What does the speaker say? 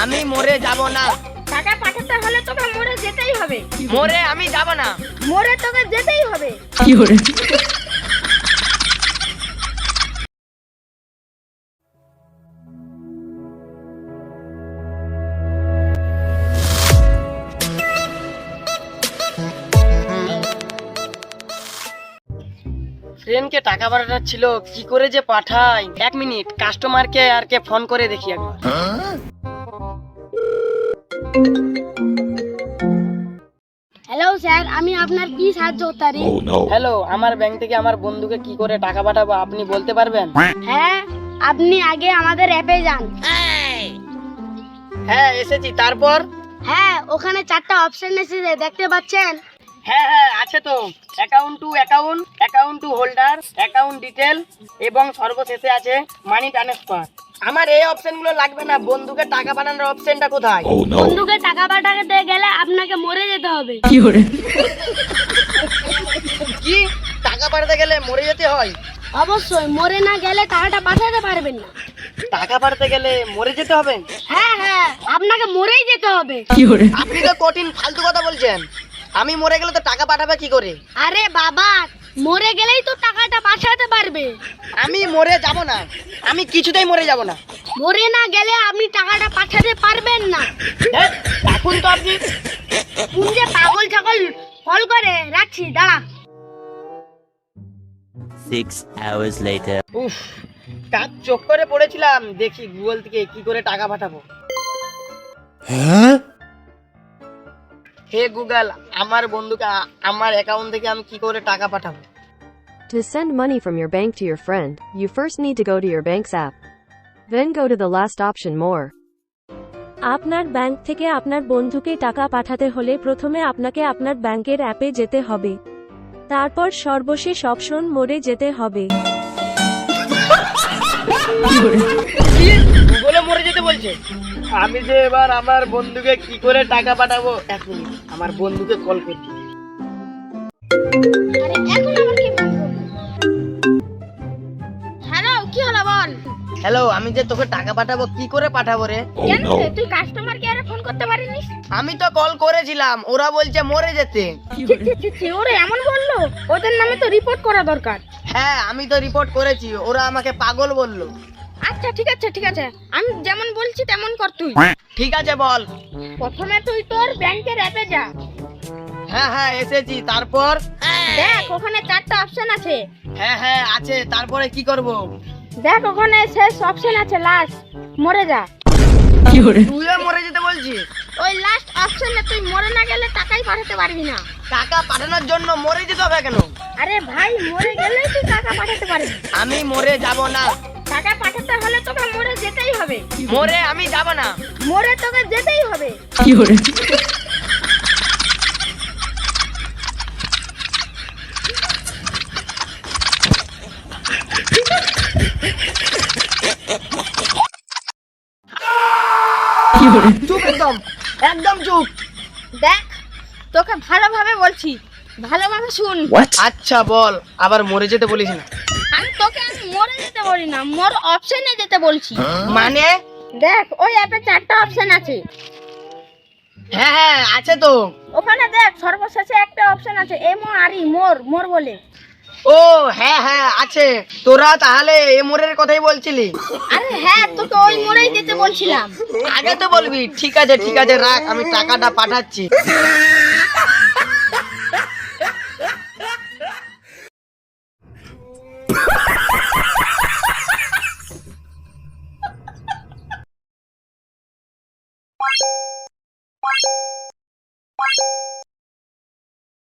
আমি মরে যাব না। টাকা পাঠাতে হলে তোকে মরে যেতেই হবে। মরে আমি যাব না। মরে তোকে যেতেই হবে। ফ্রেন্ডকে টাকা পাঠানোর ছিল, কি করে যে পাঠাই। 1 মিনিট, কাস্টমার কেয়ারকে ফোন করে দেখি একবার। হ্যালো স্যার, আমি আপনার কি সাহায্য করতে পারি? হ্যালো, আমার ব্যাংক থেকে আমার বন্ধুকে কি করে টাকা পাঠাবো আপনি বলতে পারবেন? হ্যাঁ, আপনি আগে আমাদের অ্যাপে যান। হ্যাঁ এসেছি, তারপর? হ্যাঁ, ওখানে 4টা অপশন এসেছে, দেখতে পাচ্ছেন? হ্যাঁ হ্যাঁ আছে তো। Account two account, account two holder, account detail এবং সর্বশেষে আছে মানি ট্রান্সফার। আমার এই অপশনগুলো লাগবে না, বন্ধুকে টাকা পাঠানোর অপশনটা কোথায়? বন্ধুকে টাকা পাঠাতে গেলে আপনাকে মরে যেতে হবে। কি, টাকা পাঠাতে গেলে মরে যেতে হয়? অবশ্যই, মরে না গেলে টাকাটা পাঠাতে পারবেন না। টাকা পাঠাতে গেলে মরে যেতে হবে? হ্যাঁ হ্যাঁ, আপনাকে মরেই যেতে হবে। আপনি তো কঠিন ফালতু কথা বলছেন। আমি মরে গেলে তো টাকা পাঠাবে কি করে? আরে বাবা, মরে গেলেই তো টাকাটা পাঠাতে পারবে। আমি মরে যাব না, আমি কিছুতেই মরে যাব না। মরে না গেলে আপনি টাকাটা পাঠাতে পারবেন না। হ্যাঁ, এখন তো আপনি কোন যে পাগল ছাগল কল করে, রাখছি, দাঁড়া। 6 hours later. উফ, কাজ চোখ করে পড়েছিলাম, দেখি গুগল থেকে কি করে টাকা পাঠাবো। হে গুগল, আমার বন্ধুকে আমার অ্যাকাউন্ট থেকে আমি কি করে টাকা পাঠাবো? To send money from your bank to your friend, you first need to go to your bank's app. Then go to the last option, more. আপনার ব্যাংক থেকে আপনার বন্ধুকে টাকা পাঠাতে হলে প্রথমে আপনাকে আপনার ব্যাংকের অ্যাপে যেতে হবে। তারপর সর্বশেষ অপশন মোড়ে যেতে হবে। গুগলে মরে যেতে বলছে। আমি যে এবার আমার বন্ধুকে কি করে টাকা পাঠাবো, 1 মিনিট, আমার বন্ধুকে কল করছি। আরে এখন আবার কি বলবো? হ্যালো, কি হলো বল? হ্যালো, আমি যে তোকে টাকা পাঠাবো, কি করে পাঠাবো রে? কেন রে, তুই কাস্টমার কেয়ারে ফোন করতে পারিস? আমি তো কল করেছিলাম, ওরা বলছে মরে যেতে। ওরে এমন বললো? ওদের নামে তো রিপোর্ট করা দরকার। হ্যাঁ, আমি তো রিপোর্ট করেছি, ওরা আমাকে পাগল বললো। আচ্ছা ঠিক আছে ঠিক আছে, আমি যেমন বলছি তেমন কর তুই। ঠিক আছে বল। প্রথমে তুই তোর ব্যাংকের অ্যাপে যা। হ্যাঁ হ্যাঁ এসেছি, তারপর? দেখ ওখানে 4টা অপশন আছে। হ্যাঁ হ্যাঁ আছে, তারপরে কি করব? দেখ ওখানে শেষ অপশন আছে, লাস্ট, মরে যা। তুইও মরে যেতে বলছিস? ওই লাস্ট অপশনে তুই মরে না গেলে টাকাই পাঠাতে পারবি না। টাকা পাঠানোর জন্য মরে যেতে হবে কেন? আরে ভাই, মরে গেলেই তুই টাকা পাঠাতে পারবি। আমি মরে যাব না। টাকা পাঠাতে হলে তোকে মরে যেতেই হবে। মরে আমি যাব না। মরে তোকে যেতেই হবে। চুপ, একদম একদম চুপ। দেখ, তোকে ভালোভাবে বলছি, ভালোভাবে শুন। আচ্ছা বল, আবার মরে যেতে বলিস না। আমি মরে যেতে বলি না, মোর অপশনে যেতে বলছি। মানে? দেখ ওই অ্যাপে 4টা অপশন আছে। হ্যাঁ হ্যাঁ আছে তো। ওখানে দেখ সর্বশেষে একটা অপশন আছে, এমআরই, মোর, মোর বলে। ও হ্যাঁ হ্যাঁ আছে। তোরা তাহলে এ মোরের কথাই বলছিলি? আরে হ্যাঁ, তোকে ওই মোড়েই যেতে বলছিলাম। আগে তো বলবি। ঠিক আছে ঠিক আছে, রাখ, আমি টাকাটা পাঠাচ্ছি।